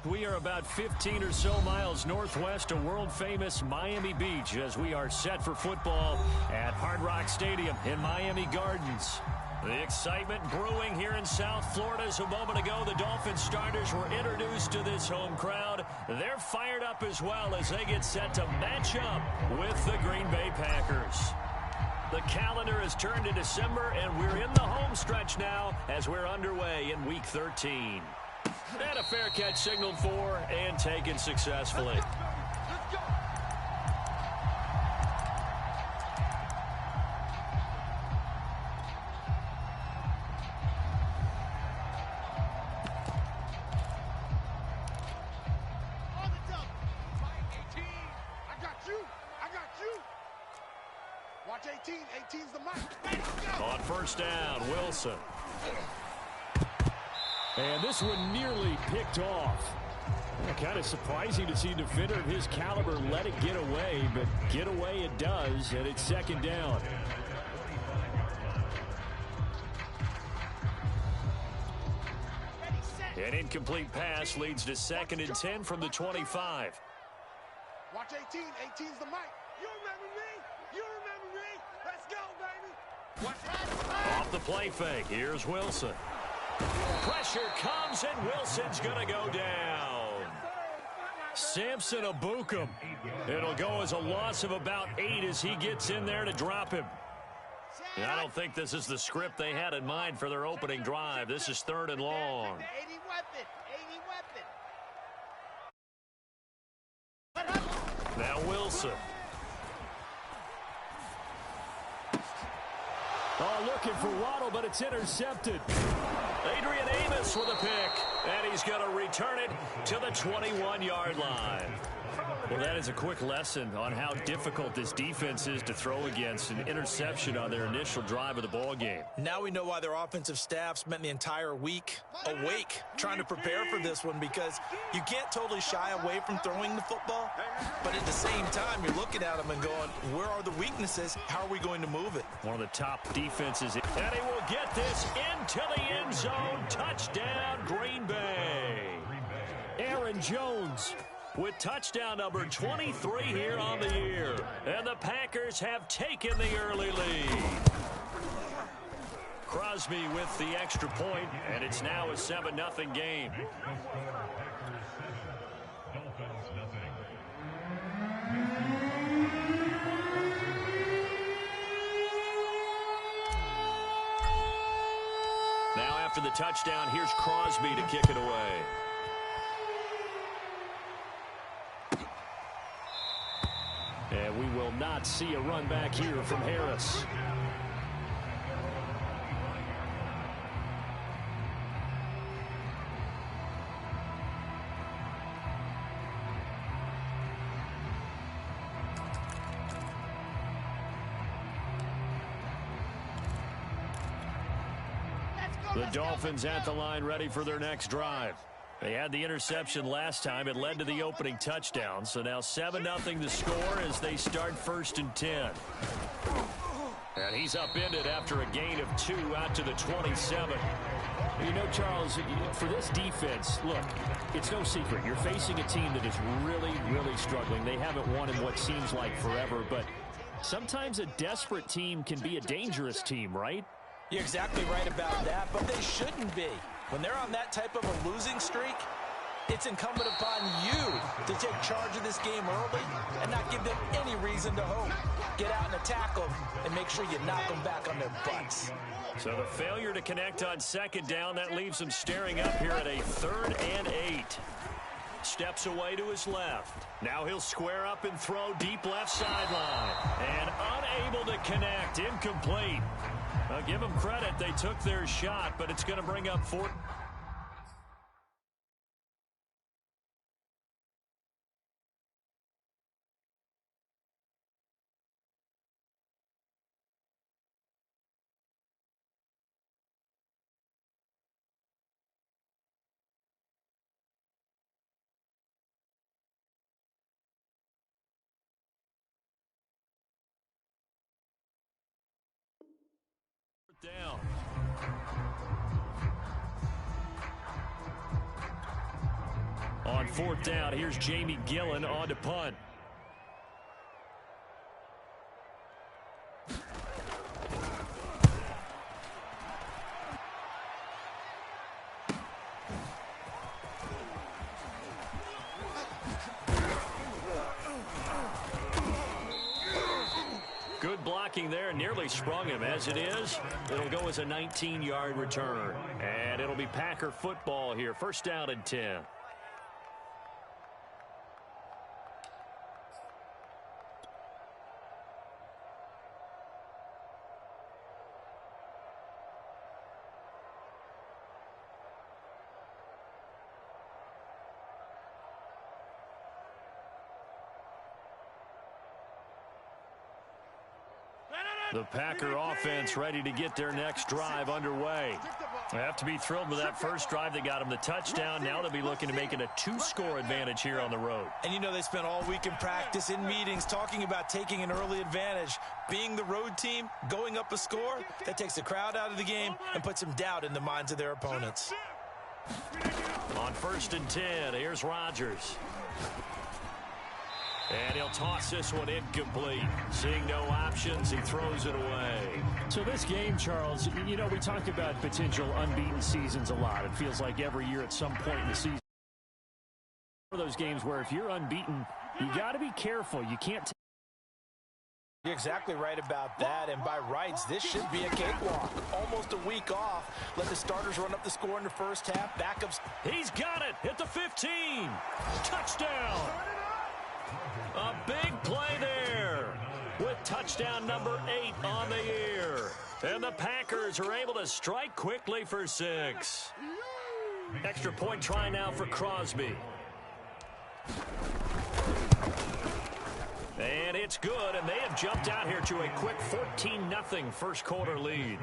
We are about 15 or so miles northwest of world-famous Miami Beach as we are set for football at Hard Rock Stadium in Miami Gardens. The excitement brewing here in South Florida as a moment ago the Dolphins starters were introduced to this home crowd. They're fired up as well as they get set to match up with the Green Bay Packers. The calendar has turned to December, and we're in the home stretch now as we're underway in Week 13. And a fair catch signaled for and taken successfully. Watch 18. 18's the mic. On first down, Wilson. And this one nearly picked off. Kind of surprising to see a defender of his caliber let it get away, but get away it does, and it's second down. An incomplete pass leads to 2nd and 10 from the 25. Watch 18. 18's the mic. You remember me? You remember me? Let's go, baby. Watch that. Off the play fake, here's Wilson. Pressure comes, and Wilson's going to go down. Samson Ebukam. It'll go as a loss of about 8 as he gets in there to drop him. And I don't think this is the script they had in mind for their opening drive. This is 3rd and long. 80 weapon. Now Wilson. Oh, looking for Waddle, but it's intercepted. Adrian Amos with a pick, and he's going to return it to the 21-yard line. Well, that is a quick lesson on how difficult this defense is to throw against. An interception on their initial drive of the ball game. Now we know why their offensive staff spent the entire week awake trying to prepare for this one, because you can't totally shy away from throwing the football, but at the same time you're looking at them and going, where are the weaknesses? How are we going to move it? One of the top defenses, and he will get this into the end zone. Touchdown, Green Bay. Aaron Jones with touchdown number 23 here on the year. And the Packers have taken the early lead. Crosby with the extra point, and it's now a 7-0 game. Now after the touchdown, here's Crosby to kick it away. And we will not see a run back here from Harris. The Dolphins at the line, ready for their next drive. They had the interception last time. It led to the opening touchdown. So now 7-0 the score as they start 1st and 10. And he's upended after a gain of 2 out to the 27. You know, Charles, for this defense, look, it's no secret. You're facing a team that is really, really struggling. They haven't won in what seems like forever, but sometimes a desperate team can be a dangerous team, right? You're exactly right about that, but they shouldn't be. When they're on that type of a losing streak, it's incumbent upon you to take charge of this game early and not give them any reason to hope. Get out and attack them and make sure you knock them back on their butts. So the failure to connect on 2nd down, that leaves them staring up here at a 3rd and 8. Steps away to his left. Now he'll square up and throw deep left sideline. And unable to connect, incomplete. I'll give them credit. They took their shot, but it's going to bring up 4. Down. On 4th down. Here's Jamie Gillen on to punt. Good blocking there, nearly sprung him. As it is, it'll go as a 19-yard return. And it'll be Packer football here. 1st down and 10. The Packer offense ready to get their next drive underway. They have to be thrilled with that first drive that got them the touchdown. Now they'll be looking to make it a 2-score advantage here on the road. And you know they spent all week in practice, in meetings, talking about taking an early advantage. Being the road team, going up a score, that takes the crowd out of the game and puts some doubt in the minds of their opponents. On 1st and 10, here's Rodgers. And he'll toss this one incomplete. Seeing no options, he throws it away. So this game, Charles, you know, we talk about potential unbeaten seasons a lot. It feels like every year at some point in the season. One of those games where if you're unbeaten, you got to be careful. You can't. You're exactly right about that, and by rights, this should be a cakewalk. Almost a week off. Let the starters run up the score in the first half. Backups. He's got it at the 15. Touchdown. A big play there with touchdown number 8 on the year. And the Packers are able to strike quickly for 6. Extra point try now for Crosby. And it's good, and they have jumped out here to a quick 14-0 first quarter lead.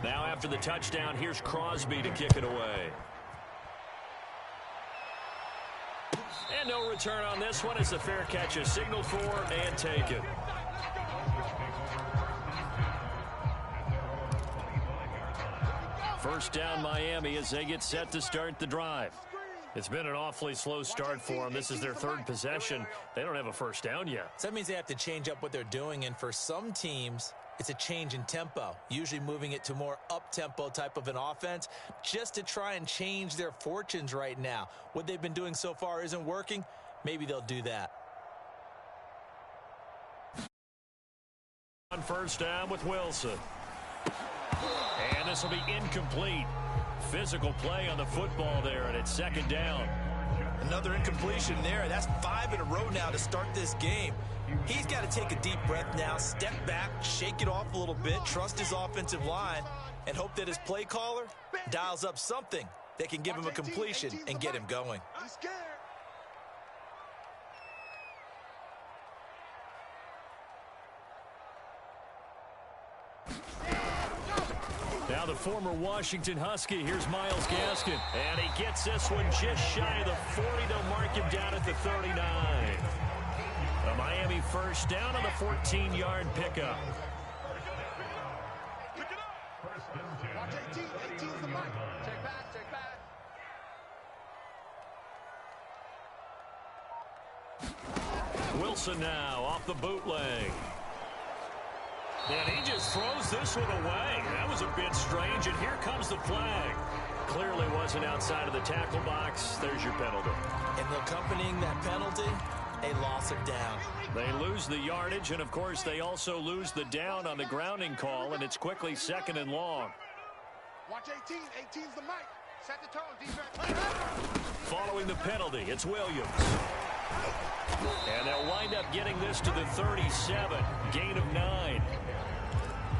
Now after the touchdown, here's Crosby to kick it away. And no return on this one as the fair catch is signaled for and taken. First down Miami as they get set to start the drive. It's been an awfully slow start for them. This is their 3rd possession. They don't have a first down yet. So that means they have to change up what they're doing, and for some teams, it's a change in tempo, usually moving it to more up-tempo type of an offense just to try and change their fortunes right now. What they've been doing so far isn't working. Maybe they'll do that. On 1st down with Wilson. And this will be incomplete. Physical play on the football there, and it's 2nd down. Another incompletion there. That's 5 in a row now to start this game. He's got to take a deep breath now, step back, shake it off a little bit, trust his offensive line, and hope that his play caller dials up something that can give him a completion and get him going. Now the former Washington Husky, here's Myles Gaskin. And he gets this one just shy of the 40. They'll mark him down at the 39. A Miami first down on the 14-yard pickup. Watch 18. 18's the mic. Check back, check back. Wilson now off the bootleg. And he just throws this one away. That was a bit strange, and here comes the flag. Clearly wasn't outside of the tackle box. There's your penalty. And accompanying that penalty, a loss of down. They lose the yardage, and, of course, they also lose the down on the grounding call, and it's quickly 2nd and long. Watch 18. 18's the mic. Set the tone, defense. Following the penalty, it's Williams. And they'll wind up getting this to the 37. Gain of 9.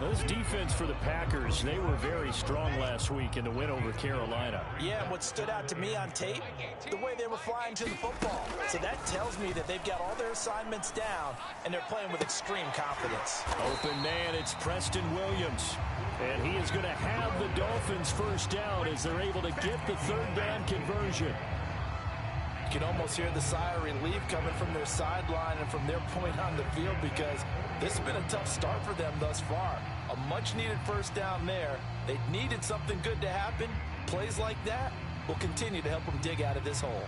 This defense for the Packers, they were very strong last week in the win over Carolina. Yeah, what stood out to me on tape, the way they were flying to the football. So that tells me that they've got all their assignments down, and they're playing with extreme confidence. Open man, it's Preston Williams. And he is going to have the Dolphins first down as they're able to get the 3rd down conversion. can almost hear the sigh of relief coming from their sideline and from their point on the field, because this has been a tough start for them thus far. A much-needed first down there. They needed something good to happen. Plays like that will continue to help them dig out of this hole.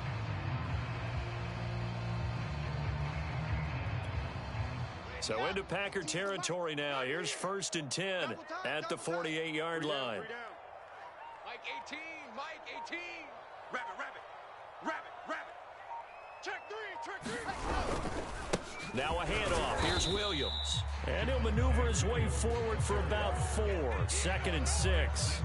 So into Packer territory now. Here's 1st and 10 at the 48-yard line. Mike 18, Mike 18. Rabbit, rabbit, rabbit, rabbit. Check three, let's go. Now a handoff. Here's Williams. And he'll maneuver his way forward for about 4. 2nd and 6.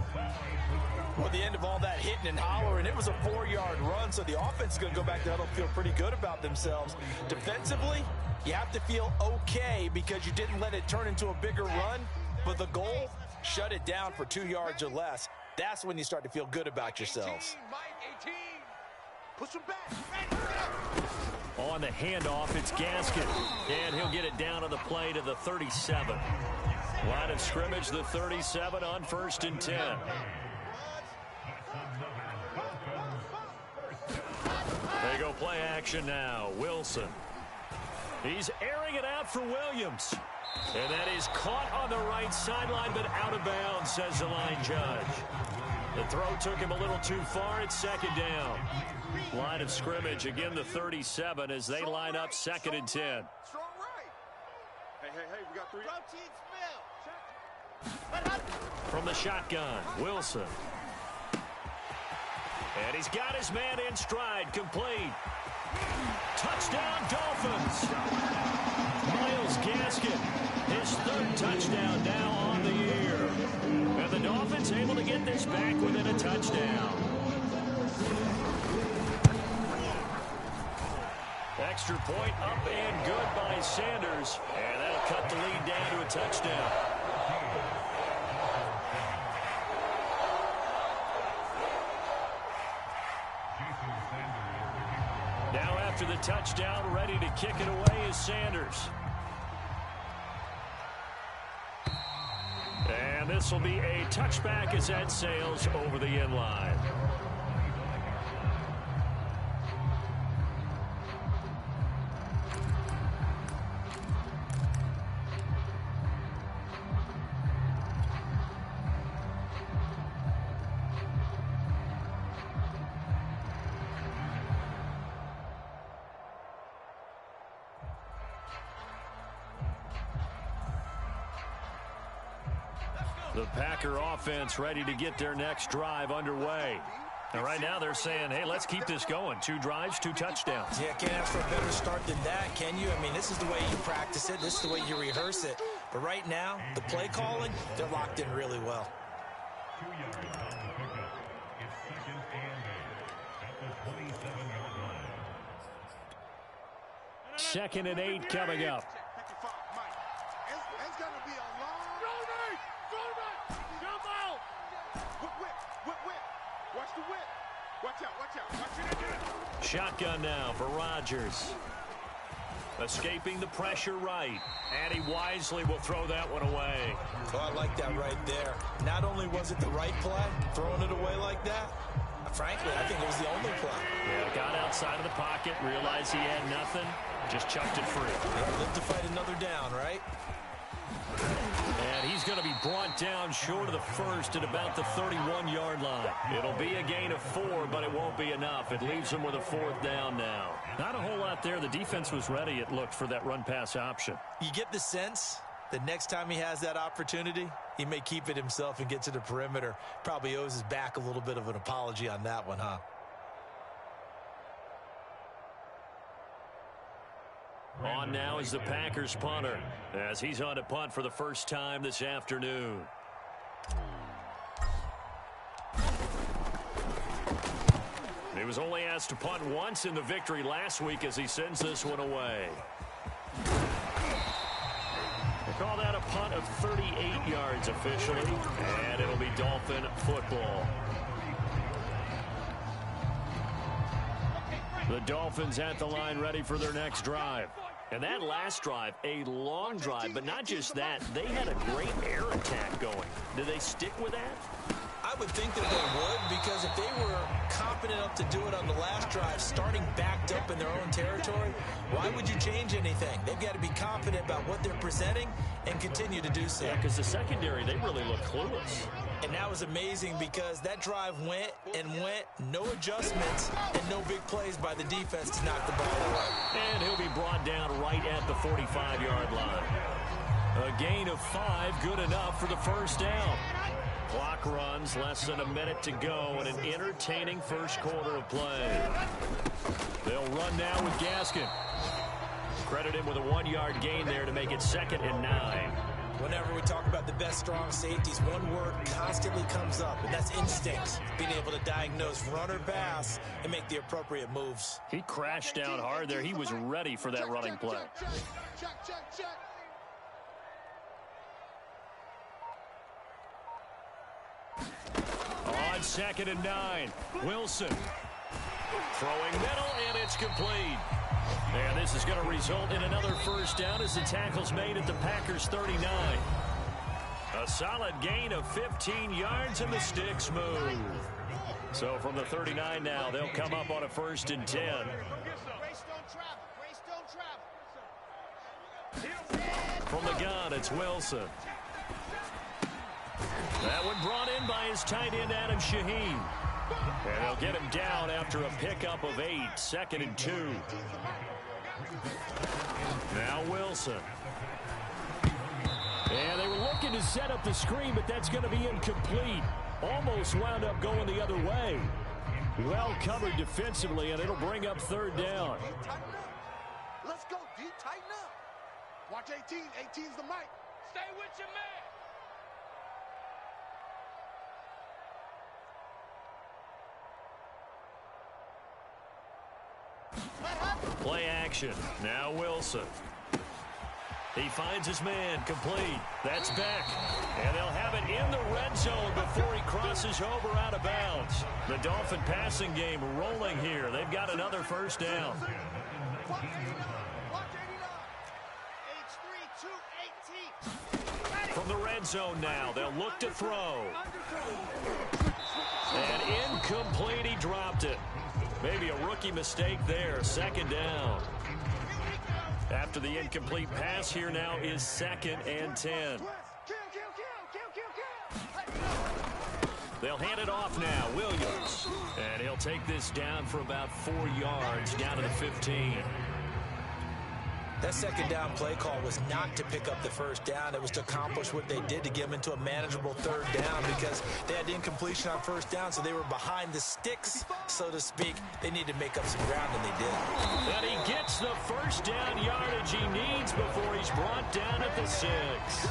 Well, the end of all that hitting and hollering, it was a 4-yard run, so the offense is going to go back to huddle, feel pretty good about themselves. Defensively, you have to feel okay because you didn't let it turn into a bigger run, but the goal, shut it down for 2 yards or less. That's when you start to feel good about yourselves. 18, Mike 18. Push him back. On the handoff, it's Gaskin. And he'll get it down on the play to the 37. Line of scrimmage, the 37 on 1st and 10. They go play action now. Wilson. He's airing it out for Williams. And that is caught on the right sideline, but out of bounds, says the line judge. The throw took him a little too far. It's 2nd down. Line of scrimmage, again the 37 as they line up 2nd and 10. Strong right. Hey, we got 3. From the shotgun, Wilson. And he's got his man in stride, complete. Touchdown, Dolphins. Myles Gaskin, his 3rd touchdown now on the year. And the Dolphins able to get this back within a touchdown. Extra point up and good by Sanders. And that'll cut the lead down to a touchdown. Now after the touchdown, ready to kick it away is Sanders. And this will be a touchback as that sails over the end line. The Packer offense ready to get their next drive underway. And right now they're saying, hey, let's keep this going. 2 drives, 2 touchdowns. Yeah, can't ask for a better start than that, can you? I mean, this is the way you practice it. This is the way you rehearse it. But right now, the play calling, they're locked in really well. 2 yards on the pickup. It's 2nd and 8 at the 27-yard line. 2nd and 8 coming up. It's going to be a long... Whip. Watch the whip. Watch out. Shotgun now for Rodgers. Escaping the pressure right. And he wisely will throw that one away. Oh, I like that right there. Not only was it the right play, throwing it away like that, frankly, I think it was the only play. Yeah, got outside of the pocket, realized he had nothing, just chucked it free. Yeah, live to fight another down, right? And he's going to be brought down short of the 1st at about the 31-yard line. It'll be a gain of 4, but it won't be enough. It leaves him with a 4th down now. Not a whole lot there. The defense was ready, it looked, for that run-pass option. You get the sense that next time he has that opportunity, he may keep it himself and get to the perimeter. Probably owes his back a little bit of an apology on that one, huh? On now is the Packers punter, as he's on to punt for the first time this afternoon. He was only asked to punt once in the victory last week as he sends this one away. They call that a punt of 38 yards officially, and it'll be Dolphin football. The Dolphins at the line ready for their next drive. And that last drive, a long drive, but not just that. They had a great air attack going. Do they stick with that? I would think that they would, because if they were confident enough to do it on the last drive, starting backed up in their own territory, why would you change anything? They've got to be confident about what they're presenting and continue to do so. Yeah, because the secondary, they really look clueless. And that was amazing because that drive went and went, no adjustments, and no big plays by the defense to knock the ball away. And he'll be brought down right at the 45-yard line. A gain of 5, good enough for the first down. Clock runs, less than a minute to go in an entertaining first quarter of play. They'll run now with Gaskin. Credit him with a 1-yard gain there to make it 2nd and 9. Whenever we talk about the best strong safeties, one word constantly comes up, and that's instincts. Being able to diagnose run or pass and make the appropriate moves. He crashed down hard there. He was ready for that running play. Check. On 2nd and 9, Wilson throwing middle, and it's complete. And this is going to result in another first down as the tackle's made at the Packers' 39. A solid gain of 15 yards, and the sticks move. So from the 39 now, they'll come up on a 1st and 10. From the gun, it's Wilson. That one brought in by his tight end, Adam Shaheen. And they'll get him down after a pickup of 8, 2nd and 2. Now Wilson. And they were looking to set up the screen, but that's going to be incomplete. Almost wound up going the other way. Well covered defensively, and it'll bring up 3rd down. Let's go, D. Tighten up. Watch 18. 18's the mic. Stay with your man. Play action. Now Wilson. He finds his man, complete. That's Beck. And they'll have it in the red zone before he crosses over out of bounds. The Dolphin passing game rolling here. They've got another first down. Watch 89. H3, 2, 18. From the red zone now, they'll look to throw. And incomplete, he dropped it. Maybe a rookie mistake there, 2nd down. After the incomplete pass, here now is 2nd and 10. They'll hand it off now, Williams. And he'll take this down for about 4 yards, down to the 15. That 2nd down play call was not to pick up the first down. It was to accomplish what they did to get them into a manageable 3rd down because they had incompletion on 1st down, so they were behind the sticks, so to speak. They needed to make up some ground, and they did. And he gets the first down yardage he needs before he's brought down at the 6.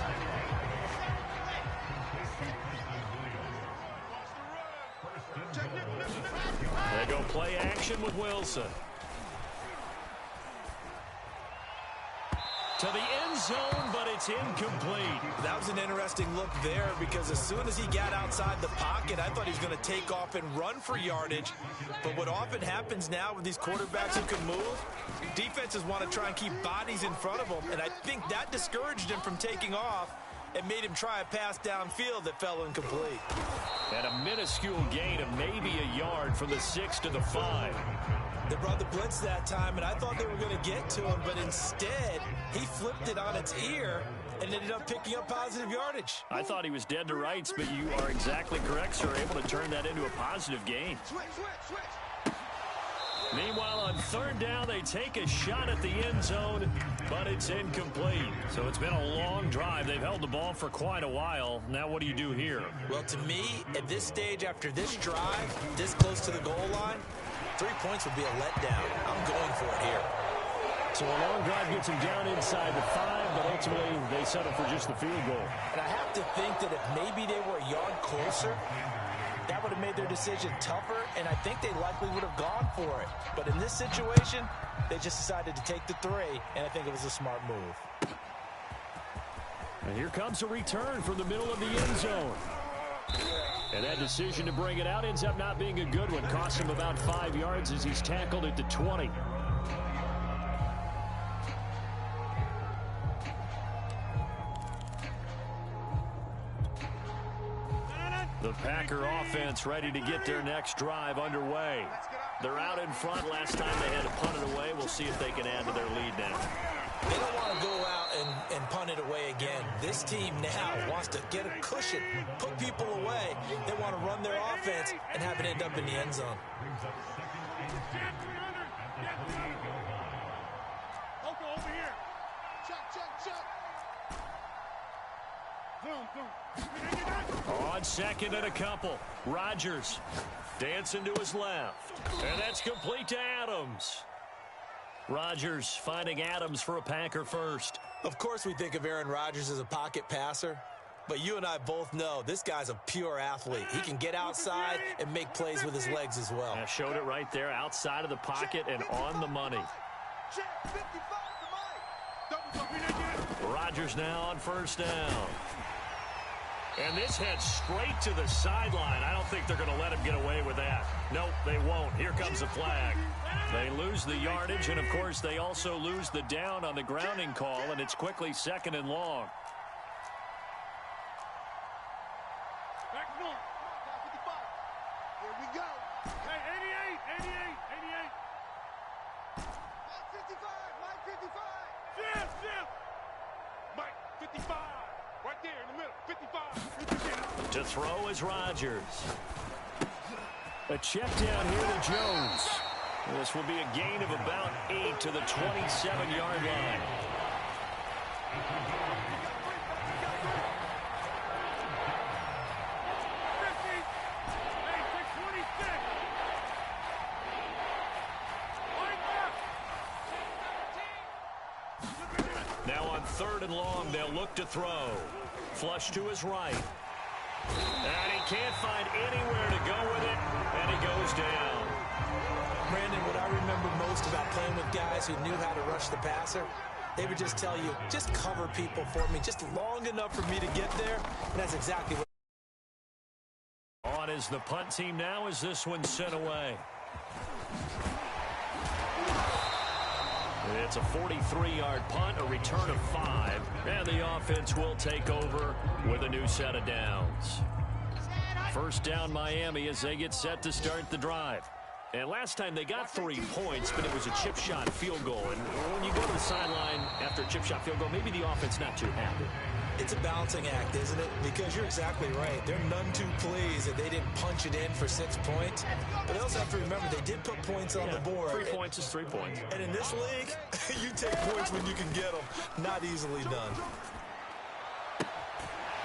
They go play action with Wilson. To the end zone, but it's incomplete. That was an interesting look there because as soon as he got outside the pocket, I thought he was going to take off and run for yardage. But what often happens now with these quarterbacks who can move, defenses want to try and keep bodies in front of them, and I think that discouraged him from taking off and made him try a pass downfield that fell incomplete. And a minuscule gain of maybe a yard from the 6 to the 5. They brought the blitz that time, and I thought they were going to get to him, but instead, he flipped it on its ear and ended up picking up positive yardage. I thought he was dead to rights, but you are exactly correct, sir. Able to turn that into a positive gain. Switch. Meanwhile, on 3rd down, they take a shot at the end zone, but it's incomplete. So it's been a long drive. They've held the ball for quite a while. Now what do you do here? Well, to me, at this stage, after this drive, this close to the goal line, 3 points would be a letdown. I'm going for it here. So a long drive gets him down inside the 5, but ultimately they settle for just the field goal. And I have to think that if maybe they were a yard closer, that would have made their decision tougher, and I think they likely would have gone for it. But in this situation, they just decided to take the 3, and I think it was a smart move. And here comes a return from the middle of the end zone. And that decision to bring it out ends up not being a good one. Costs him about 5 yards as he's tackled at the 20. The Packer offense ready to get their next drive underway. They're out in front. Last time they had to punt it away. We'll see if they can add to their lead now. They don't want to go out and punt it away again. This team now wants to get a cushion, put people away. They want to run their offense and have it end up in the end zone. Over here. Check. On second and a couple. Rodgers dancing to his left. And that's complete to Adams. Rodgers finding Adams for a Packer first. Of course we think of Aaron Rodgers as a pocket passer, but you and I both know this guy's a pure athlete. He can get outside and make plays with his legs as well. Yeah, showed it right there, outside of the pocket and on the money. Rodgers now on first down. And this heads straight to the sideline. I don't think they're going to let him get away with that. Nope, they won't. Here comes the flag. They lose the yardage, and, of course, they also lose the down on the grounding call, and it's quickly second and long. Back north. 55. Here we go. Hey, 88. 55. Shift. Mike, 55. Right there in the middle. 55. To throw is Rodgers. A check down here to Jones. This will be a gain of about 8 to the 27-yard line. Now on third and long, they'll look to throw. Flush to his right. And he can't find anywhere to go with it, and he goes down. Brandon, what I remember most about playing with guys who knew how to rush the passer, they would just tell you, just cover people for me, just long enough for me to get there, and that's exactly what. On is the punt team now as this one's sent away. It's a 43-yard punt, a return of 5, and the offense will take over with a new set of downs. First down Miami as they get set to start the drive. And last time they got 3 points, but it was a chip shot field goal. And when you go to the sideline after a chip shot field goal, maybe the offense not too happy. It's a balancing act, isn't it? Because you're exactly right. They're none too pleased that they didn't punch it in for 6 points. But they also have to remember they did put points on the board. 3 points is 3 points. And in this league, you take points when you can get them. Not easily done.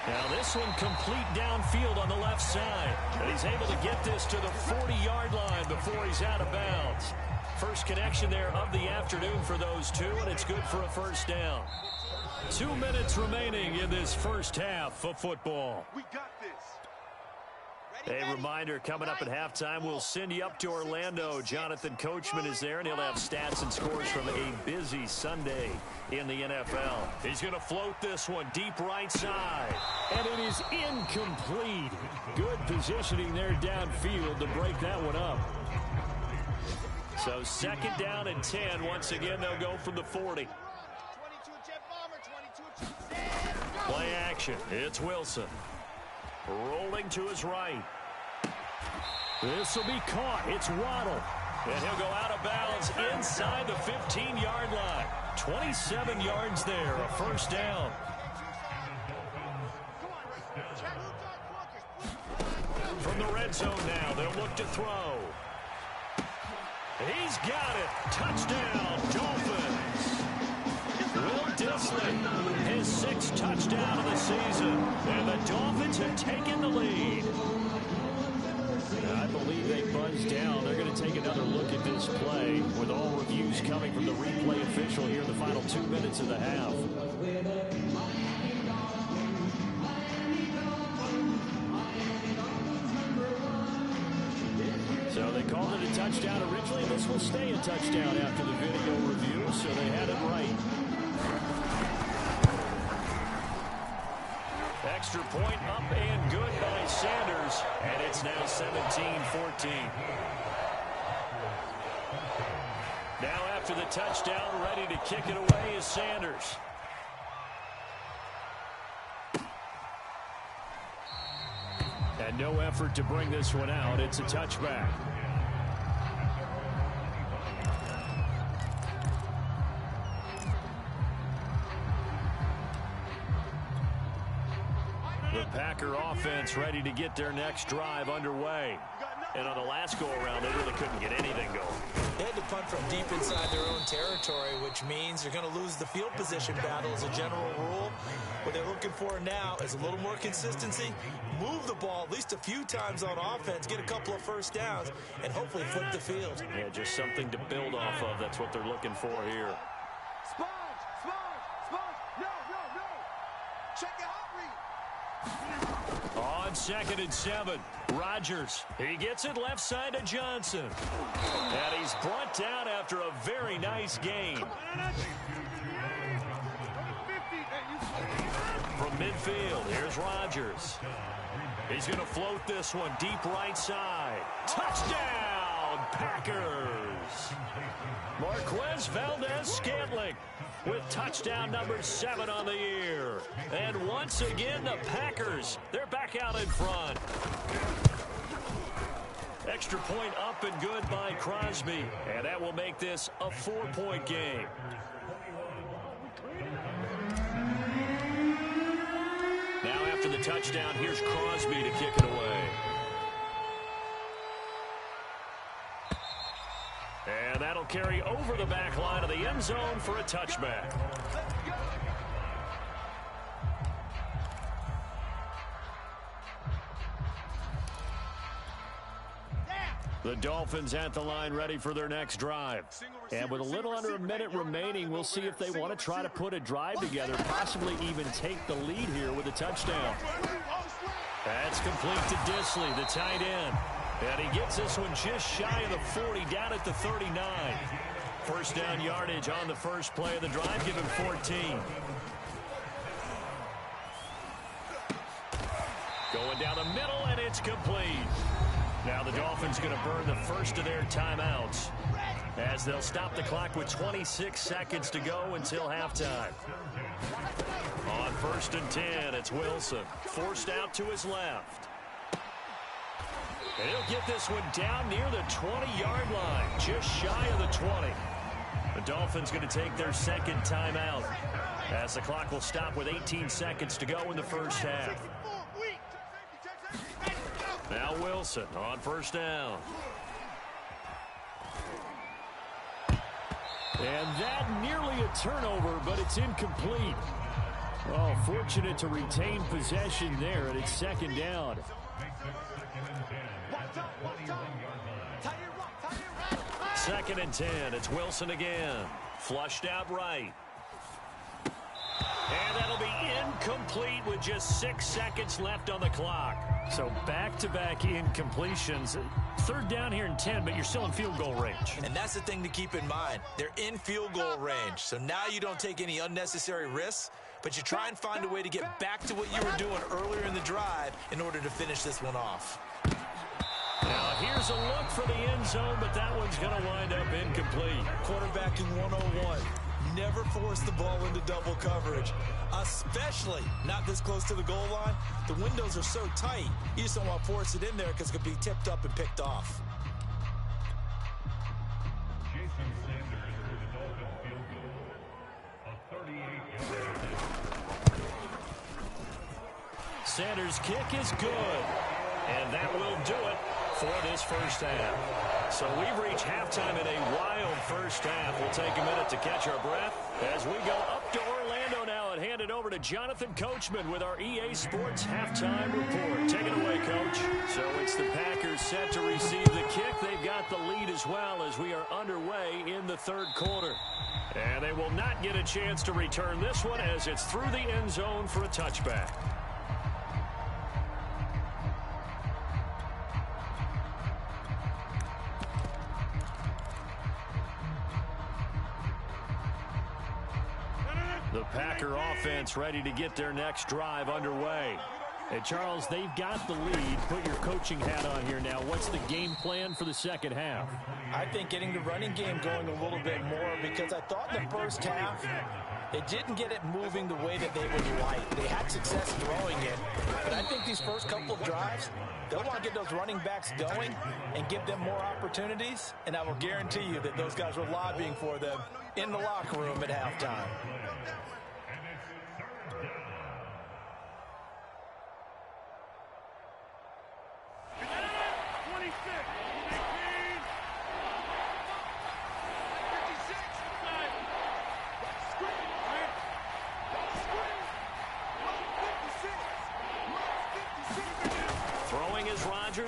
Now this one complete downfield on the left side. And he's able to get this to the 40-yard line before he's out of bounds. First connection there of the afternoon for those two, and it's good for a first down. 2 minutes remaining in this first half of football. We got this. A reminder, coming up at halftime, we'll send you up to Orlando. Jonathan Coachman is there, and he'll have stats and scores from a busy Sunday in the NFL. He's going to float this one deep right side. And it is incomplete. Good positioning there downfield to break that one up. So second down and 10. Once again, they'll go from the 40. Play action. It's Wilson. Rolling to his right. This will be caught. It's Waddle. And he'll go out of bounds inside the 15-yard line. 27 yards there, a first down. From the red zone now, they'll look to throw. He's got it. Touchdown, Dolphins. Will Dissly, his 6th touchdown of the season. And the Dolphins have taken the lead. I believe they buzzed down. They're going to take another look at this play with all reviews coming from the replay official here in the final 2 minutes of the half. So they called it a touchdown originally. This will stay a touchdown after the video review, so they had it right. Extra point up and good by Sanders, and it's now 17-14. Now after the touchdown, ready to kick it away is Sanders. And And no effort to bring this one out. It's a touchback. The Packer offense ready to get their next drive underway. And on the last go-around, they really couldn't get anything going. They had to punt from deep inside their own territory, which means you're going to lose the field position battle as a general rule. What they're looking for now is a little more consistency, move the ball at least a few times on offense, get a couple of first downs, and hopefully flip the field. Yeah, just something to build off of. That's what they're looking for here. Sponge, no. Check it out, read. On 2nd and 7, Rodgers. He gets it left side to Johnson. And he's brought down after a very nice game. From midfield, here's Rodgers. He's going to float this one deep right side. Touchdown, Packers. Marquez Valdez-Scantling with touchdown number 7 on the year. And once again, the Packers, they're back out in front. Extra point up and good by Crosby. And that will make this a 4-point game. Now after the touchdown, here's Crosby to kick it away. And that'll carry over the back line of the end zone for a touchback. The Dolphins at the line ready for their next drive. And with a little under a minute remaining, we'll see if they want to try to put a drive together, possibly even take the lead here with a touchdown. That's complete to Disley, the tight end. And he gets this one just shy of the 40, down at the 39. First down yardage on the first play of the drive, give him 14. Going down the middle, and it's complete. Now the Dolphins going to burn the first of their timeouts as they'll stop the clock with 26 seconds to go until halftime. On 1st and 10, it's Wilson. Forced out to his left. And he'll get this one down near the 20-yard line, just shy of the 20. The Dolphins going to take their second timeout as the clock will stop with 18 seconds to go in the first half. Now Wilson on 1st down. And that nearly a turnover, but it's incomplete. Oh, fortunate to retain possession there, and it's 2nd down. 2nd and 10. It's Wilson again. Flushed out right. And that'll be incomplete with just 6 seconds left on the clock. So back-to-back incompletions. 3rd down here and 10, but you're still in field goal range. And that's the thing to keep in mind. They're in field goal range. So now you don't take any unnecessary risks, but you try and find a way to get back to what you were doing earlier in the drive in order to finish this one off. Now here's a look for the end zone, but that one's going to wind up incomplete. Quarterbacking 101. Never force the ball into double coverage, especially not this close to the goal line. The windows are so tight, you just don't want to force it in there because it could be tipped up and picked off. Jason Sanders for the Dolphins field goal. A 38-yard. Sanders' kick is good, and that will do it for this first half. So we've reached halftime in a wild first half. We'll take a minute to catch our breath as we go up to Orlando now and hand it over to Jonathan Coachman with our EA Sports halftime report. Take it away, Coach. So it's the Packers set to receive the kick. They've got the lead as well as we are underway in the 3rd quarter. And they will not get a chance to return this one as it's through the end zone for a touchback. The Packer offense ready to get their next drive underway. Hey, Charles, they've got the lead. Put your coaching hat on here now. What's the game plan for the second half? I think getting the running game going a little bit more because I thought in the first half It didn't get it moving the way that they would like. They had success throwing it, but I think these first couple of drives, they'll want to get those running backs going and give them more opportunities, and I will guarantee you that those guys were lobbying for them in the locker room at halftime.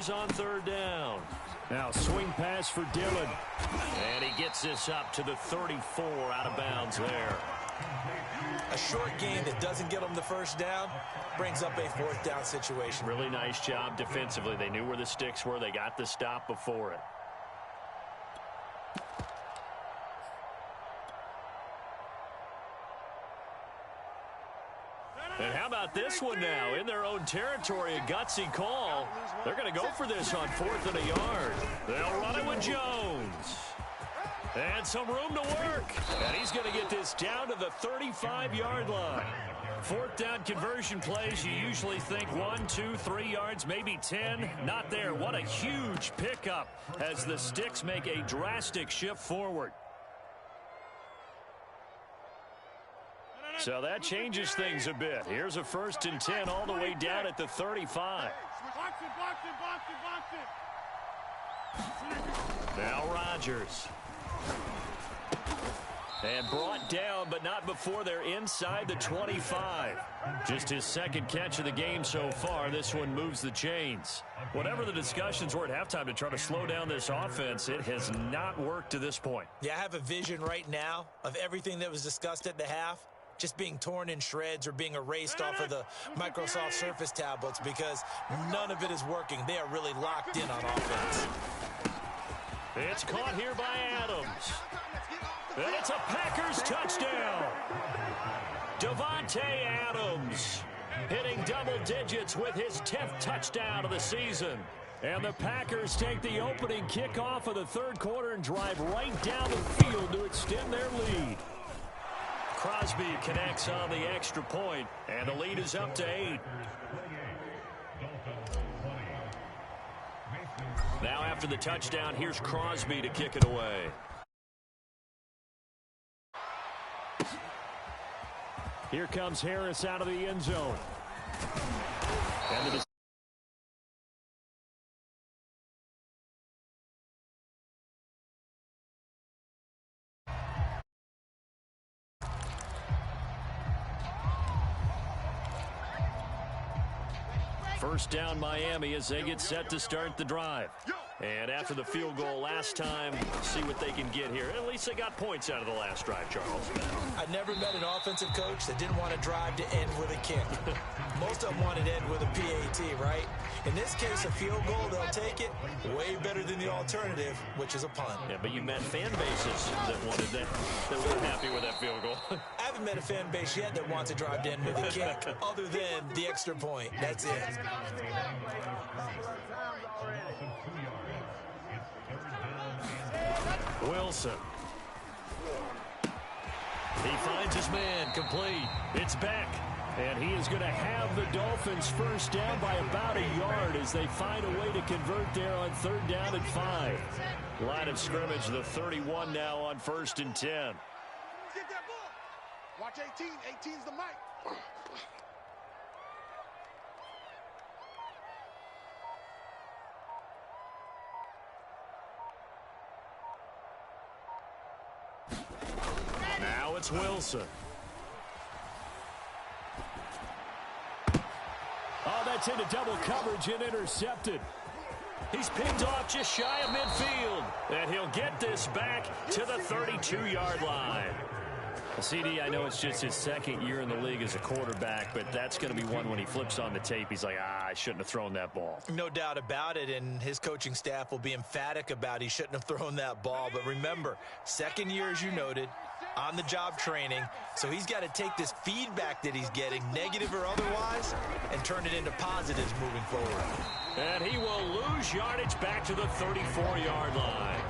On third down. Now swing pass for Dillon. And he gets this up to the 34 out of bounds there. A short game that doesn't get them the first down brings up a fourth down situation. Really nice job defensively. They knew where the sticks were. They got the stop before it. And how about this one now? In their own territory, a gutsy call. They're going to go for this on 4th and a yard. They'll run it with Jones. And some room to work. And he's going to get this down to the 35-yard line. 4th down conversion plays, you usually think 1, 2, 3 yards, maybe 10. Not there. What a huge pickup as the sticks make a drastic shift forward. So that changes things a bit. Here's a 1st and 10 all the way down at the 35. Now Rodgers. And brought down, but not before they're inside the 25. Just his second catch of the game so far. This one moves the chains. Whatever the discussions were at halftime to try to slow down this offense, it has not worked to this point. Yeah, I have a vision right now of everything that was discussed at the half just being torn in shreds or being erased off of the Microsoft Surface tablets because none of it is working. They are really locked in on offense. It's caught here by Adams. And it's a Packers touchdown. Davante Adams hitting double digits with his 10th touchdown of the season. And the Packers take the opening kickoff of the third quarter and drive right down the field to extend their lead. Crosby connects on the extra point, and the lead is up to 8. Now after the touchdown, here's Crosby to kick it away. Here comes Harris out of the end zone. And the first down Miami as they get set to start the drive. And after the field goal last time, see what they can get here. At least they got points out of the last drive, Charles. I never met an offensive coach that didn't want to drive to end with a kick. Most of them wanted to end with a PAT, right? In this case, a field goal, they'll take it. Way better than the alternative, which is a punt. Yeah, but you met fan bases that wanted that weren't happy with that field goal. I haven't met a fan base yet that wants to drive to end with a kick, other than the extra point. That's it. Wilson. He finds his man, complete. It's Beck. And he is going to have the Dolphins first down by about a yard as they find a way to convert there on 3rd down and 5. Line of scrimmage, the 31 now on 1st and 10. Get that ball. Watch 18. 18's the mic. Now it's Wilson. Oh, that's into double coverage and intercepted. He's picked off just shy of midfield. And he'll get this back to the 32-yard line. CD, I know it's just his second year in the league as a quarterback, but that's going to be one when he flips on the tape. He's like, I shouldn't have thrown that ball. No doubt about it, and his coaching staff will be emphatic about he shouldn't have thrown that ball. But remember, second year, as you noted, on-the-job training, so he's got to take this feedback that he's getting, negative or otherwise, and turn it into positives moving forward. And he will lose yardage back to the 34-yard line.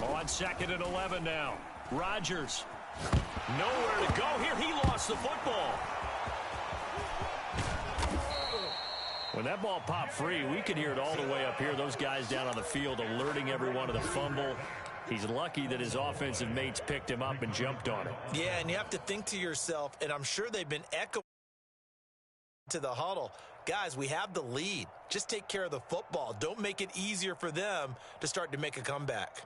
On 2nd and 11 now. Rodgers. Nowhere to go here. He lost the football. When that ball popped free, we could hear it all the way up here. Those guys down on the field alerting everyone to the fumble. He's lucky that his offensive mates picked him up and jumped on it. Yeah, and you have to think to yourself, and I'm sure they've been echoing to the huddle. Guys, we have the lead. Just take care of the football. Don't make it easier for them to start to make a comeback.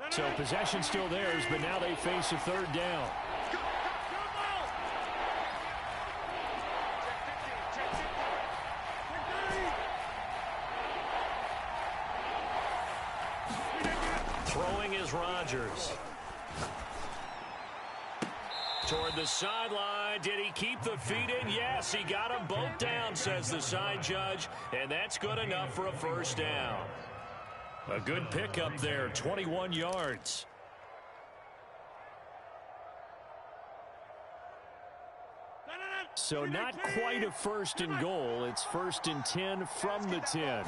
So possession still theirs, but now they face a 3rd down. Throwing is Rodgers. Toward the sideline. Did he keep the feet in? Yes, he got them both down, says the side judge. And that's good enough for a 1st down. A good pickup there, 21 yards. So not quite a 1st and goal. It's 1st and 10 from the 10.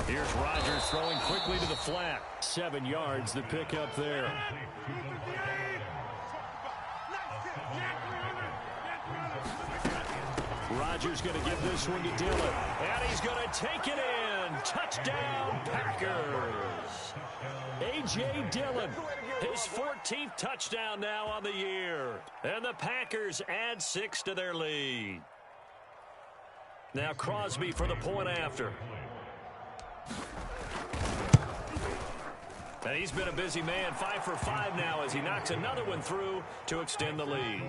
Here's Rodgers throwing quickly to the flat. 7 yards, the pickup there. Rodgers going to give this one to Dillon. And he's going to take it in. Touchdown, Packers. A.J. Dillon. His 14th touchdown now on the year. And the Packers add 6 to their lead. Now Crosby for the point after. And he's been a busy man, 5 for 5 now as he knocks another one through to extend the lead.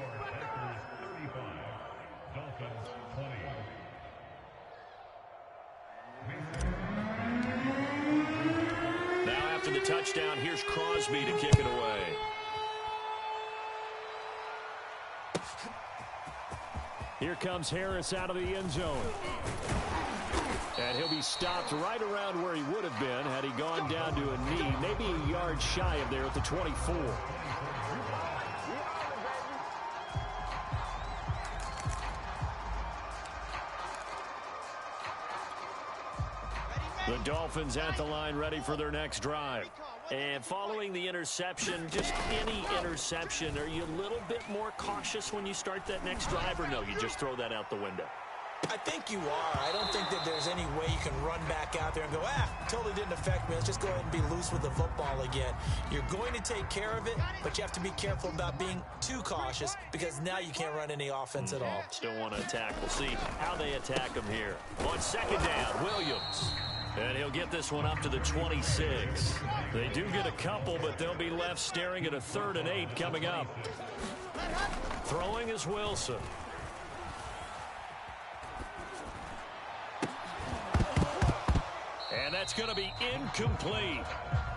Now after the touchdown, here's Crosby to kick it away. Here comes Harris out of the end zone. And he'll be stopped right around where he would have been had he gone down to a knee, maybe a yard shy of there at the 24. The Dolphins at the line ready for their next drive. And following the interception, just any interception, are you a little bit more cautious when you start that next drive, or no, you just throw that out the window? I think you are. I don't think that there's any way you can run back out there and go, totally didn't affect me. Let's just go ahead and be loose with the football again. You're going to take care of it, but you have to be careful about being too cautious because now you can't run any offense at all. Still want to attack. We'll see how they attack him here. On 2nd down, Williams. And he'll get this one up to the 26. They do get a couple, but they'll be left staring at a 3rd and 8 coming up. Throwing is Wilson. And that's going to be incomplete.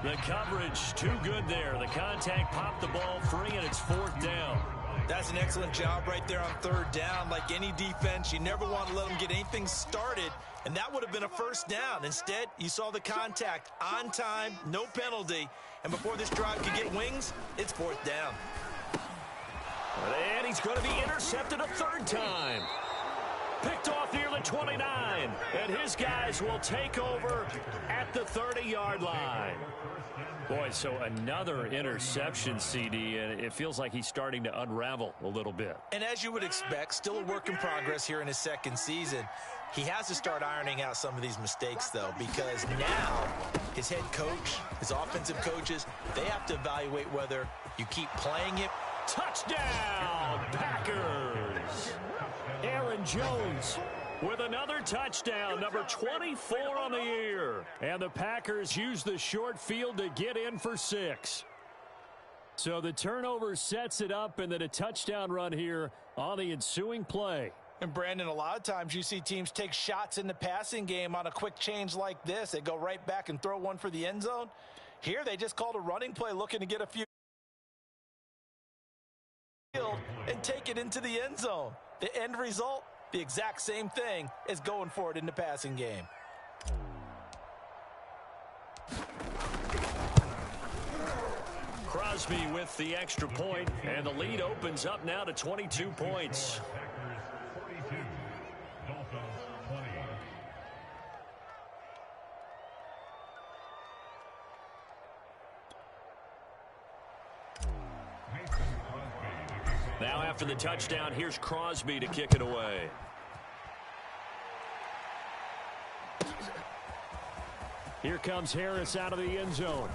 The coverage too good there. The contact popped the ball free, and it's 4th down. That's an excellent job right there on 3rd down. Like any defense, you never want to let them get anything started, and that would have been a 1st down. Instead, you saw the contact on time, no penalty, and before this drive could get wings, it's 4th down. And he's going to be intercepted a 3rd time. Picked off near the 29, and his guys will take over at the 30-yard line. Boy, so another interception, CD, and it feels like he's starting to unravel a little bit. And as you would expect, still a work in progress here in his 2nd season. He has to start ironing out some of these mistakes, though, because now his head coach, his offensive coaches, they have to evaluate whether you keep playing it. Touchdown, Packers! Aaron Jones with another touchdown, number 24 on the year. And the Packers use the short field to get in for 6. So the turnover sets it up, and then a touchdown run here on the ensuing play. And Brandon, a lot of times you see teams take shots in the passing game on a quick change like this. They go right back and throw one for the end zone. Here they just called a running play looking to get a few and take it into the end zone. The end result, the exact same thing as going for it in the passing game. Crosby with the extra point, and the lead opens up now to 22 points. 20. Now after the touchdown, here's Crosby to kick it away. Here comes Harris out of the end zone.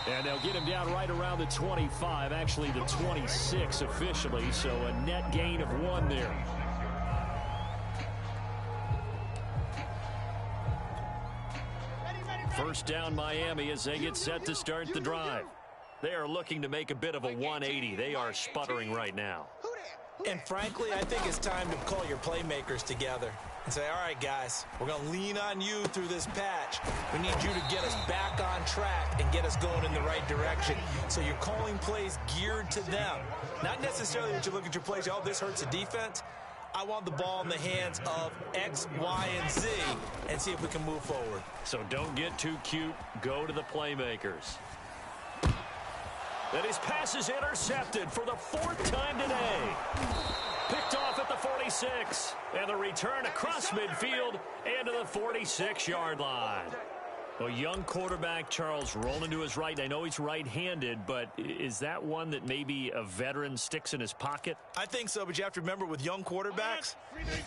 And they'll get him down right around the 25, actually the 26 officially, so a net gain of 1 there. First down Miami as they get set to start the drive. They are looking to make a bit of a 180. They are sputtering right now. And frankly, I think it's time to call your playmakers together and say, all right, guys, we're going to lean on you through this patch. We need you to get us back on track and get us going in the right direction. So you're calling plays geared to them. Not necessarily that you look at your plays, oh, this hurts the defense. I want the ball in the hands of X, Y, and Z and see if we can move forward. So don't get too cute. Go to the playmakers. And his pass is intercepted for the 4th time today. Picked off at the 46. And the return across midfield and to the 46-yard line. A young quarterback, Charles, rolling to his right. I know he's right-handed, but is that one that maybe a veteran sticks in his pocket? I think so, but you have to remember with young quarterbacks,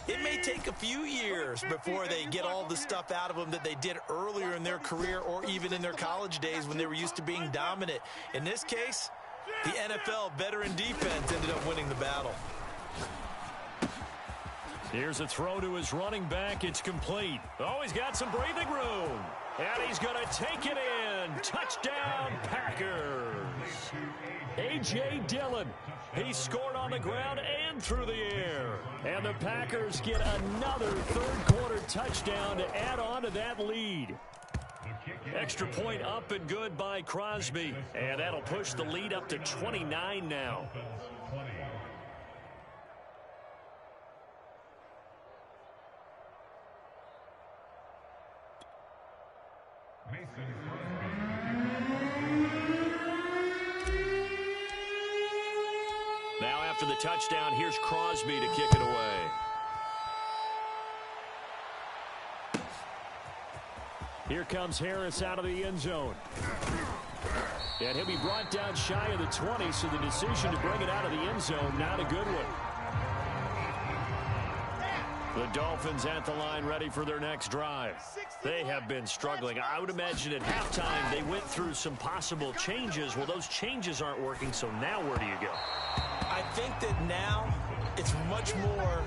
it may take a few years before they get all the stuff out of them that they did earlier in their career or even in their college days when they were used to being dominant. In this case, the NFL veteran defense ended up winning the battle. Here's a throw to his running back. It's complete. Oh, he's got some breathing room. And he's going to take it in. Touchdown, Packers. A.J. Dillon. He scored on the ground and through the air. And the Packers get another third-quarter touchdown to add on to that lead. Extra point up and good by Crosby. And that'll push the lead up to 29 now. Now after the touchdown, here's Crosby to kick it away. Here comes Harris out of the end zone. And he'll be brought down shy of the 20, so the decision to bring it out of the end zone, not a good one. The Dolphins at the line ready for their next drive. They have been struggling. I would imagine at halftime they went through some possible changes. Well, those changes aren't working, so now where do you go? I think that now it's much more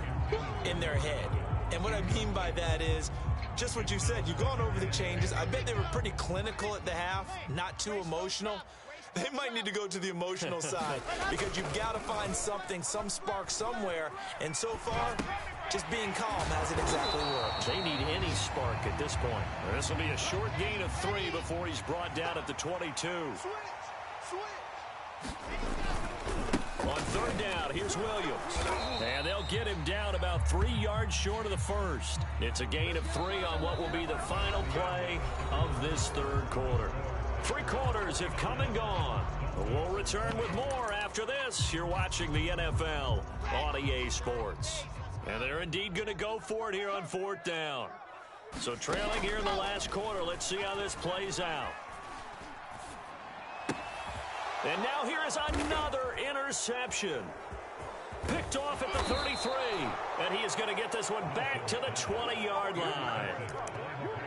in their head. And what I mean by that is just what you said. You've gone over the changes. I bet they were pretty clinical at the half, not too emotional. They might need to go to the emotional side because you've got to find something, some spark somewhere. And so far, just being calm hasn't exactly worked. They need any spark at this point. This will be a short gain of 3 before he's brought down at the 22. On third down, here's Williams. And they'll get him down about 3 yards short of the first. It's a gain of 3 on what will be the final play of this third quarter. 3 quarters have come and gone. We'll return with more after this. You're watching the NFL on EA Sports. And they're indeed going to go for it here on 4th down. So trailing here in the last quarter, let's see how this plays out. And now here is another interception. Picked off at the 33. And he is going to get this one back to the 20-yard line.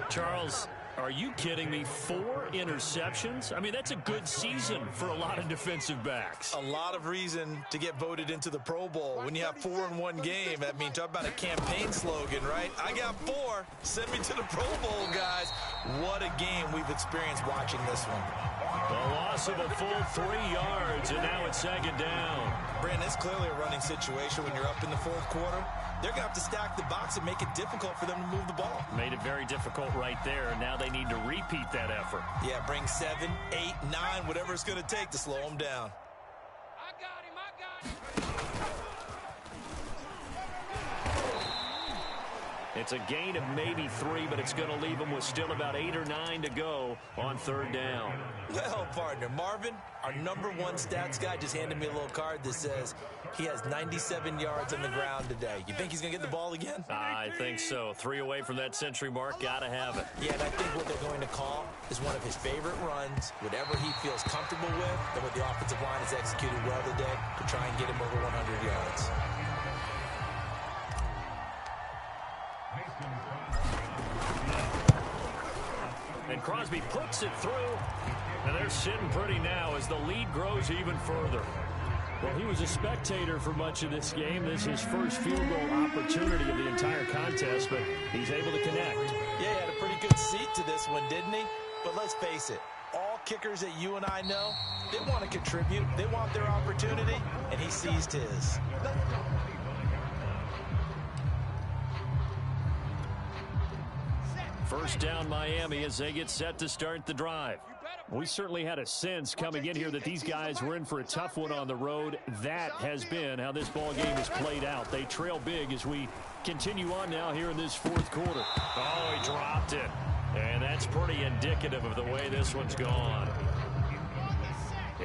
Charles, are you kidding me? 4 interceptions? I mean, that's a good season for a lot of defensive backs. A lot of reason to get voted into the Pro Bowl. When you have 4 in one game, I mean, talk about a campaign slogan, right? I got 4. Send me to the Pro Bowl, guys. What a game we've experienced watching this one. The loss of a full 3 yards, and now it's 2nd down. Brandon, it's clearly a running situation when you're up in the 4th quarter. They're going to have to stack the box and make it difficult for them to move the ball. Made it very difficult right there, and now they need to repeat that effort. Yeah, bring 7, 8, 9, whatever it's going to take to slow them down. I got him. It's a gain of maybe 3, but it's going to leave them with still about 8 or 9 to go on 3rd down. Well, partner, Marvin, our #1 stats guy, just handed me a little card that says he has 97 yards on the ground today. You think he's going to get the ball again? I think so. 3 away from that century mark. Got to have it. Yeah, and I think what they're going to call is one of his favorite runs, whatever he feels comfortable with, and what the offensive line has executed well today to try and get him over 100 yards. And Crosby puts it through. And they're sitting pretty now as the lead grows even further. Well, he was a spectator for much of this game. This is his first field goal opportunity of the entire contest, but he's able to connect. Yeah, he had a pretty good seat to this one, didn't he? But let's face it, all kickers that you and I know, they want to contribute. They want their opportunity, and he seized his. First down Miami as they get set to start the drive. We certainly had a sense coming in here that these guys were in for a tough one on the road. That has been how this ball game has played out. They trail big as we continue on now here in this 4th quarter. Oh, he dropped it. And that's pretty indicative of the way this one's gone.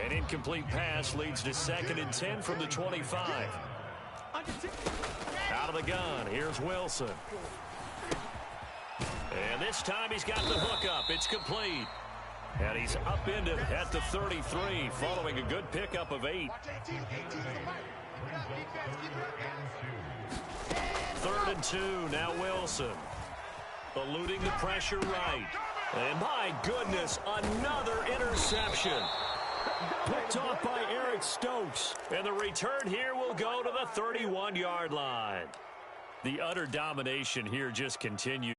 An incomplete pass leads to 2nd and 10 from the 25. Out of the gun, here's Wilson. And this time he's got the hook up. It's complete. And he's upended at the 33 following a good pickup of 8. 3rd and 2. Now Wilson. Eluding the pressure right. And my goodness, another interception. Picked off by Eric Stokes. And the return here will go to the 31-yard line. The utter domination here just continues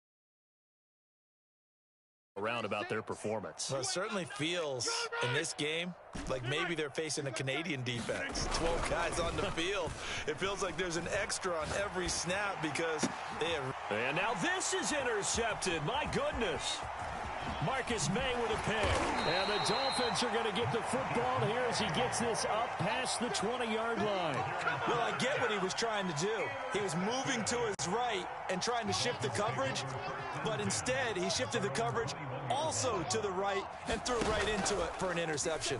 around about their performance. Well, it certainly feels in this game like maybe they're facing a Canadian defense. 12 guys on the field. It feels like there's an extra on every snap because they have... And now this is intercepted. My goodness. Marcus May with a pick. And the Dolphins are going to get the football here as he gets this up past the 20-yard line. Well, I get what he was trying to do. He was moving to his right and trying to shift the coverage, but instead he shifted the coverage also to the right and threw right into it for an interception.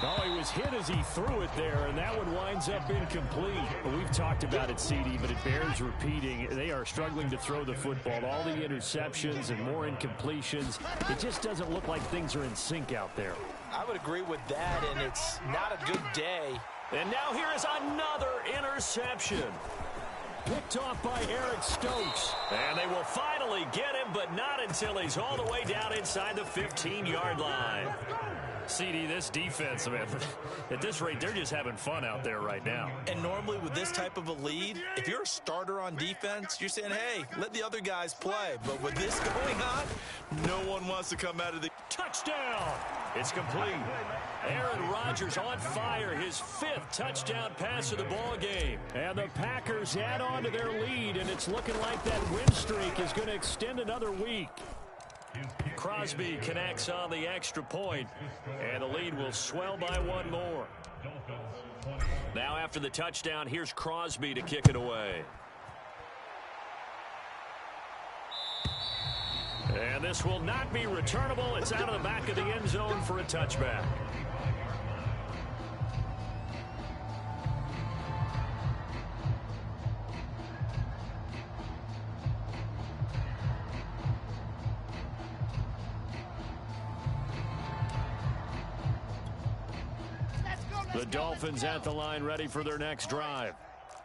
Oh, he was hit as he threw it there, and that one winds up incomplete. We've talked about it, CD, but it bears repeating. They are struggling to throw the football. All the interceptions and more incompletions. It just doesn't look like things are in sync out there. I would agree with that, and it's not a good day. And now here is another interception. Picked off by Eric Stokes. And they will finally get him, but not until he's all the way down inside the 15-yard line. CD, this defense, man, at this rate, they're just having fun out there right now. And normally with this type of a lead, if you're a starter on defense, you're saying, hey, let the other guys play. But with this going on, no one wants to come out of the... Touchdown! It's complete. Aaron Rodgers on fire, his 5th touchdown pass of the ball game. And the Packers add on to their lead, and it's looking like that win streak is going to extend another week. Crosby connects on the extra point, and the lead will swell by 1 more. Now after the touchdown, here's Crosby to kick it away. And this will not be returnable. It's out of the back of the end zone for a touchback. The Dolphins at the line ready for their next drive.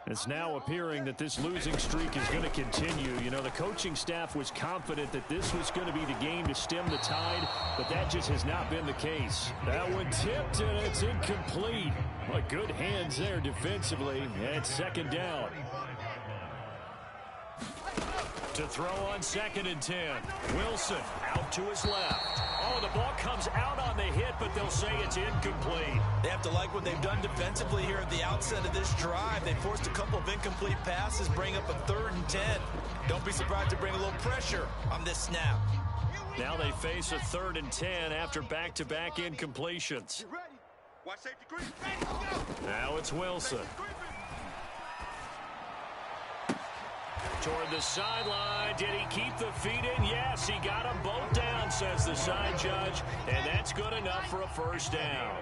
It's now appearing that this losing streak is going to continue. You know, the coaching staff was confident that this was going to be the game to stem the tide, but that just has not been the case. That one tipped, and it's incomplete. But good hands there defensively, and 2nd down. To throw on 2nd and 10. Wilson out to his left. Oh, the ball comes out on the hit, but they'll say it's incomplete. They have to like what they've done defensively here at the outset of this drive. They forced a couple of incomplete passes, bring up a 3rd and 10. Don't be surprised to bring a little pressure on this snap. Now they face a 3rd and 10 after back-to-back incompletions. Watch safety creep. Ready, go. Now it's Wilson. toward the sideline. Did he keep the feet in? Yes, he got them both down, says the side judge. And that's good enough for a first down.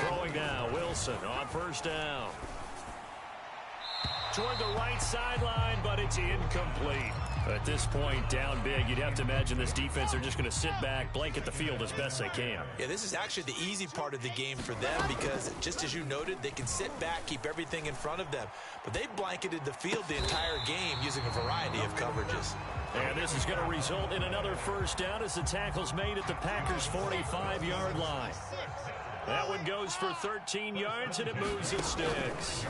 Throwing now, Wilson on first down. Toward the right sideline, but it's incomplete. At this point, down big, you'd have to imagine this defense, they're just going to sit back, blanket the field as best they can. Yeah, this is actually the easy part of the game for them because, just as you noted, they can sit back, keep everything in front of them. But they blanketed the field the entire game using a variety of coverages. And this is going to result in another first down as the tackle's made at the Packers' 45-yard line. That one goes for 13 yards, and it moves the sticks.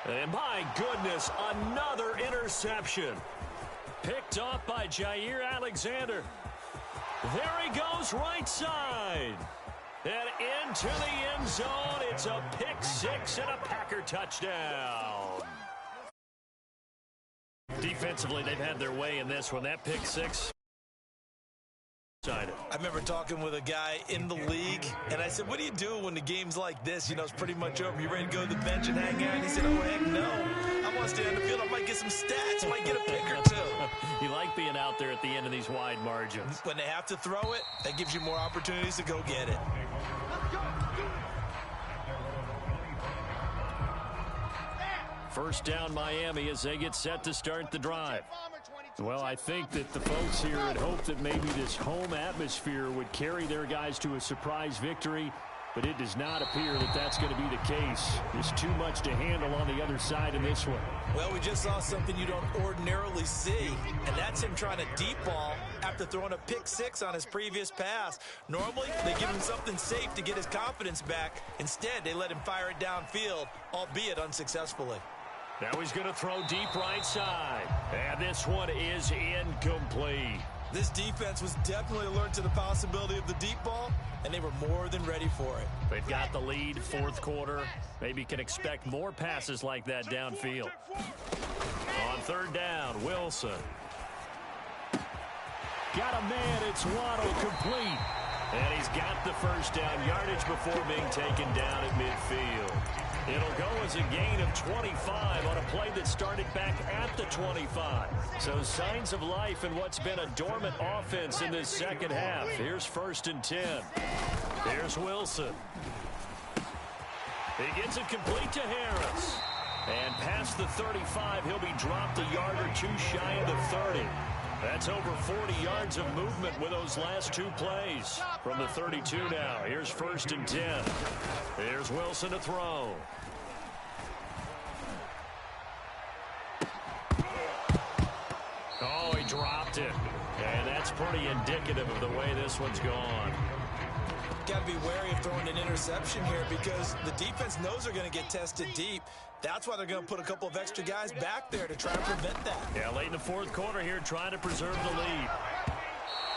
And my goodness, another interception. Picked off by Jair Alexander. There he goes, right side. And into the end zone. It's a pick six and a Packer touchdown. Defensively, they've had their way in this one. That pick six. I remember talking with a guy in the league, and I said, what do you do when the game's like this? You know, it's pretty much over. You ready to go to the bench and hang out? And he said, oh, heck no. I want to stay on the field. I might get some stats. I might get a pick or two. You like being out there at the end of these wide margins. When they have to throw it, that gives you more opportunities to go get it. First down, Miami, as they get set to start the drive. Well, I think that the folks here had hoped that maybe this home atmosphere would carry their guys to a surprise victory, but it does not appear that that's going to be the case. There's too much to handle on the other side in this one. Well, we just saw something you don't ordinarily see, and that's him trying to deep ball after throwing a pick six on his previous pass. Normally, they give him something safe to get his confidence back. Instead, they let him fire it downfield, albeit unsuccessfully. Now he's going to throw deep right side. And this one is incomplete. This defense was definitely alert to the possibility of the deep ball, and they were more than ready for it. They've got the lead, fourth quarter. Maybe can expect more passes like that downfield. On third down, Wilson. Got a man, it's Waddle, complete. And he's got the first down yardage before being taken down at midfield. It'll go as a gain of 25 on a play that started back at the 25. So signs of life in what's been a dormant offense in this second half. Here's first and 10. Here's Wilson. He gets it complete to Harris. And past the 35, he'll be dropped a yard or two shy of the 30. That's over 40 yards of movement with those last two plays. From the 32 now, here's first and 10. Here's Wilson to throw. Oh, he dropped it. And that's pretty indicative of the way this one's gone. Got to be wary of throwing an interception here because the defense knows they're going to get tested deep. That's why they're going to put a couple of extra guys back there to try and prevent that. Yeah, late in the fourth quarter here, trying to preserve the lead.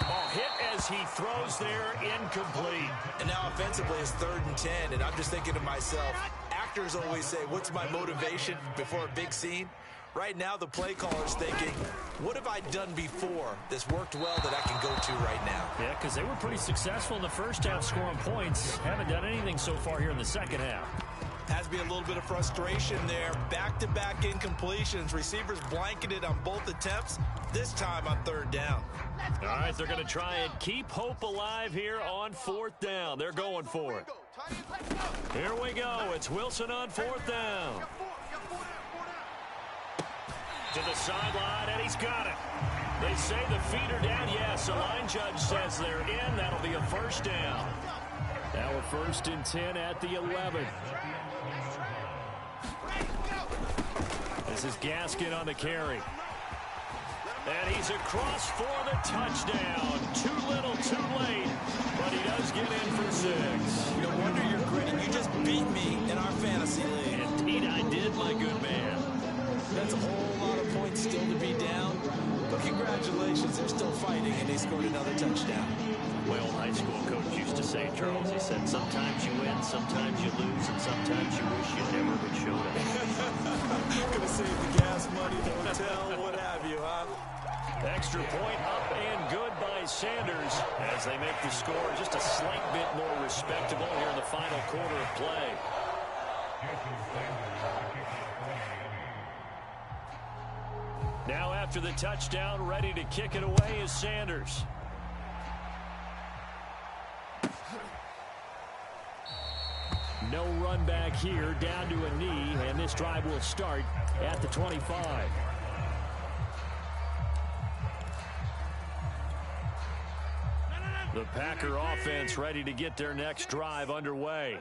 Oh, hit as he throws there, incomplete. And now offensively it's 3rd and 10, and I'm just thinking to myself, actors always say, what's my motivation before a big scene? Right now the play caller's thinking, what have I done before that's worked well that I can go to right now? Yeah, because they were pretty successful in the first half scoring points. Haven't done anything so far here in the second half. Has to be a little bit of frustration there. Back-to-back incompletions. Receivers blanketed on both attempts, this time on 3rd down. All right, they're going to try and keep hope alive here on 4th down. They're going for it. Here we go. It's Wilson on 4th down. To the sideline, and he's got it. They say the feet are down. Yes, the line judge says they're in. That'll be a first down. Now we're 1st and 10 at the 11. This is Gaskin on the carry. And he's across for the touchdown. Too little, too late. But he does get in for 6. No wonder you're gritting. You just beat me in our fantasy league. Indeed, I did, my good man. That's a whole lot of points still to be down. But congratulations, they're still fighting, and they scored another touchdown. My old high school coach used to say, Charles, he said, sometimes you win, sometimes you lose, and sometimes you wish you never been showed up. Gonna save the gas money, the hotel, what have you, huh? Extra point up and good by Sanders as they make the score just a slight bit more respectable here in the final quarter of play. Now after the touchdown, ready to kick it away is Sanders. No run back here, down to a knee, and this drive will start at the 25. The Packer offense ready to get their next drive underway.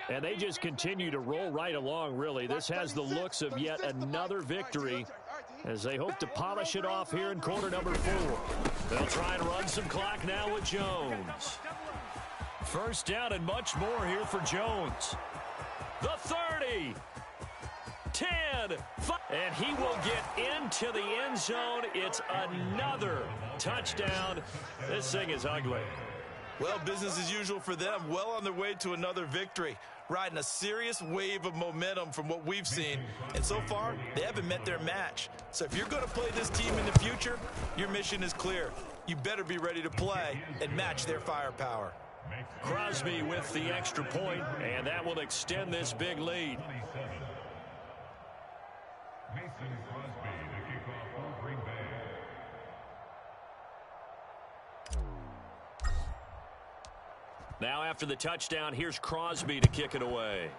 And they just continue to roll right along, really. This has the looks of yet another victory as they hope to polish it off here in quarter number 4. They'll try and run some clock now with Jones. First down and much more here for Jones. The 30. 10. 5. And he will get into the end zone. It's another touchdown. This thing is ugly. Well, business as usual for them. Well on their way to another victory. Riding a serious wave of momentum from what we've seen. And so far, they haven't met their match. So if you're going to play this team in the future, your mission is clear. You better be ready to play and match their firepower. Crosby with the extra point, and that will extend this big lead. Mason Crosby to kick off for Green Bay. Now after the touchdown, here's Crosby to kick it away.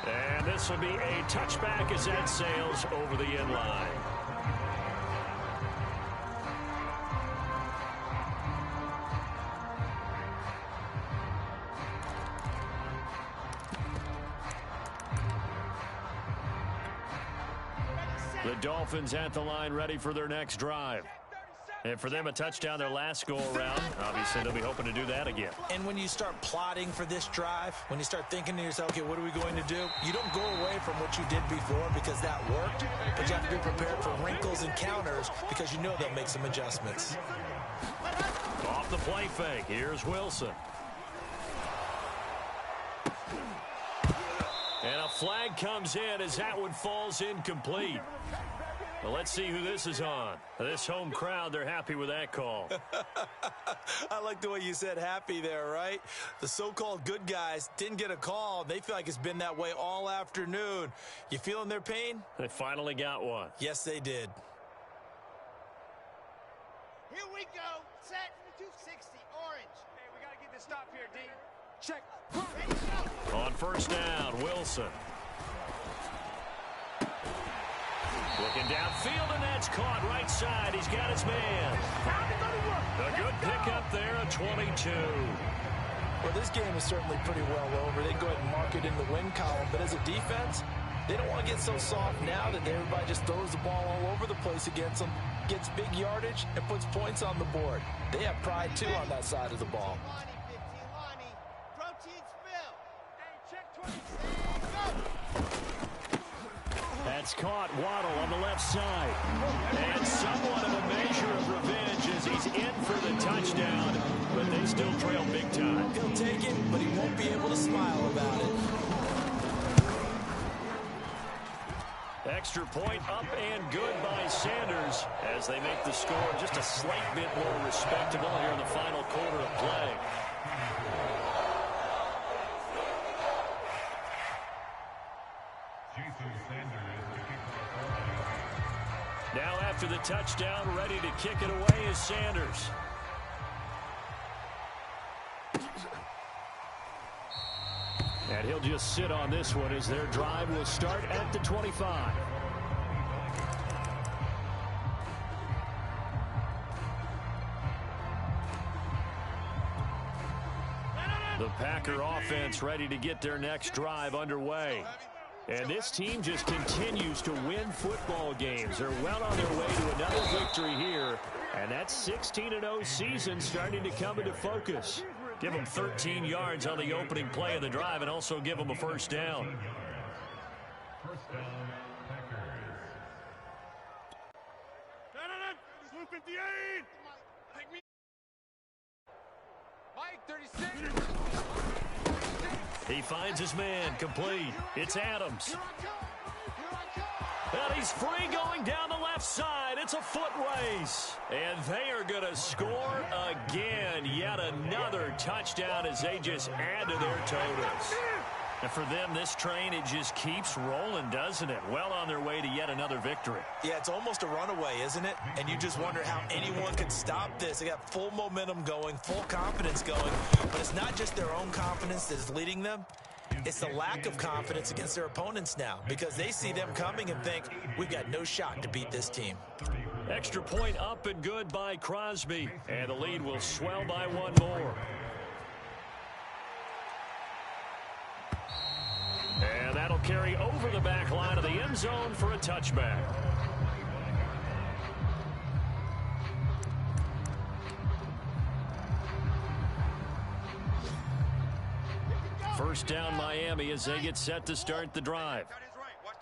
And this will be a touchback as that sails over the end line. The Dolphins at the line ready for their next drive. And for them, a touchdown their last go-around. Obviously, they'll be hoping to do that again. And when you start plotting for this drive, when you start thinking to yourself, okay, what are we going to do? You don't go away from what you did before because that worked, but you have to be prepared for wrinkles and counters because you know they'll make some adjustments. Off the play fake, here's Wilson. And a flag comes in as that one falls incomplete. Well, let's see who this is on. This home crowd, they're happy with that call. I like the way you said happy there, right? The so-called good guys didn't get a call. They feel like it's been that way all afternoon. You feeling their pain? They finally got one. Yes, they did. Here we go. Set 260 orange. Hey, we got to get this stop here, D. Check. Ready, go. On first down, Wilson. Looking downfield, and that's caught right side. He's got his man. A good pickup there, a 22. Well, this game is certainly pretty well over. They go ahead and mark it in the win column. But as a defense, they don't want to get so soft now that everybody just throws the ball all over the place against them, gets big yardage, and puts points on the board. They have pride, too, on that side of the ball. Protein spill. Hey, check 20. Go. That's caught. Waddle on the left side. And somewhat of a measure of revenge as he's in for the touchdown, but they still trail big time. He'll take it, but he won't be able to smile about it. Extra point up and good by Sanders as they make the score just a slight bit more respectable here in the final quarter of play. Now after the touchdown, ready to kick it away is Sanders. And he'll just sit on this one as their drive will start at the 25. The Packer offense ready to get their next drive underway. And this team just continues to win football games. They're well on their way to another victory here. And that 16-0 season starting to come into focus. Give them 13 yards on the opening play of the drive and also give them a first down. First down, Packers. Blue 58. Take me. Mike 36. He finds his man complete. It's Adams. And And he's free going down the left side. It's a foot race. And they are going to score again. Yet another touchdown as they just add to their totals. And for them, this train, it just keeps rolling, doesn't it? Well on their way to yet another victory. Yeah, it's almost a runaway, isn't it? And you just wonder how anyone could stop this. They got full momentum going, full confidence going. But it's not just their own confidence that is leading them. It's the lack of confidence against their opponents now because they see them coming and think, we've got no shot to beat this team. Extra point up and good by Crosby. And the lead will swell by one more. And that'll carry over the back line of the end zone for a touchback. First down Miami as they get set to start the drive.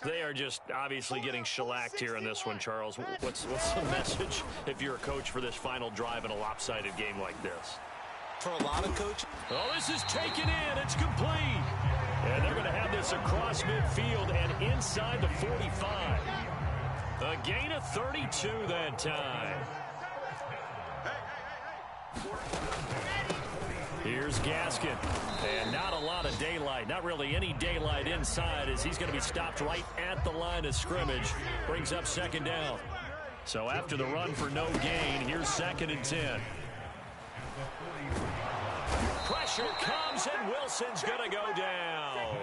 They are just obviously getting shellacked here in this one, Charles. What's the message if you're a coach for this final drive in a lopsided game like this? For a lot of coaches. Oh, this is taken in. It's complete. And they're going to have this across midfield and inside the 45. A gain of 32 that time. Here's Gaskin. And not a lot of daylight. Not really any daylight inside as he's going to be stopped right at the line of scrimmage. Brings up second down. So after the run for no gain, here's 2nd and 10. Pressure comes, and Wilson's going to go down.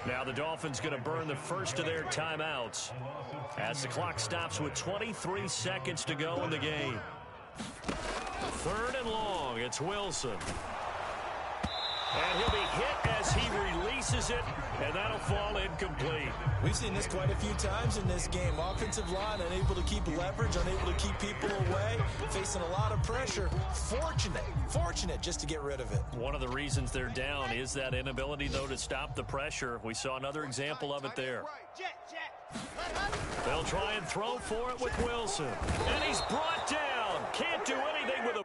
Now the Dolphins going to burn the first of their timeouts as the clock stops with 23 seconds to go in the game. 3rd and long. It's Wilson. And he'll be hit as he releases it, and that'll fall incomplete. We've seen this quite a few times in this game. Offensive line unable to keep leverage, unable to keep people away, facing a lot of pressure. Fortunate just to get rid of it. One of the reasons they're down is that inability, though, to stop the pressure. We saw another example of it there. They'll try and throw for it with Wilson. And he's brought down. Can't do anything with a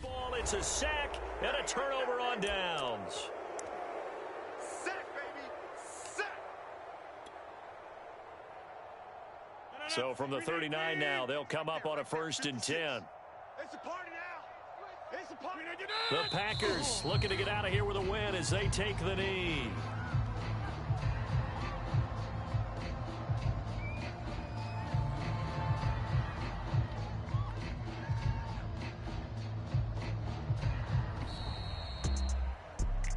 football. It's a sack and a turnover on downs. Sack, baby! Sack! So from the 39 now, they'll come up on a 1st and 10. It's a party now! It's a party! The Packers looking to get out of here with a win as they take the knee.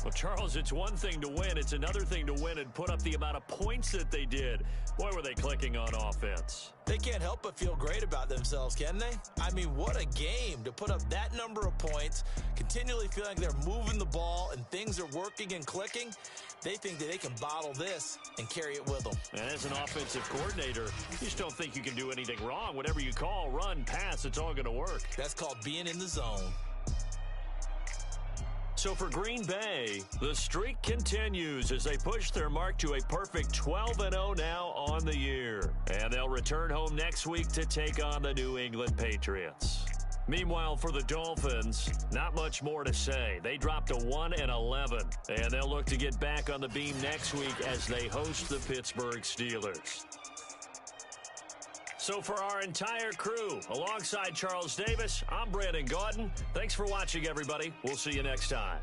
Well, Charles, it's one thing to win. It's another thing to win and put up the amount of points that they did. Boy, were they clicking on offense. They can't help but feel great about themselves, can they? I mean, what a game to put up that number of points, continually feel like they're moving the ball and things are working and clicking. They think that they can bottle this and carry it with them. And as an offensive coordinator, you just don't think you can do anything wrong. Whatever you call, run, pass, it's all going to work. That's called being in the zone. So for Green Bay, the streak continues as they push their mark to a perfect 12-0 now on the year. And they'll return home next week to take on the New England Patriots. Meanwhile, for the Dolphins, not much more to say. They dropped to 1-11, and they'll look to get back on the beam next week as they host the Pittsburgh Steelers. So for our entire crew, alongside Charles Davis, I'm Brandon Gaudin. Thanks for watching, everybody. We'll see you next time.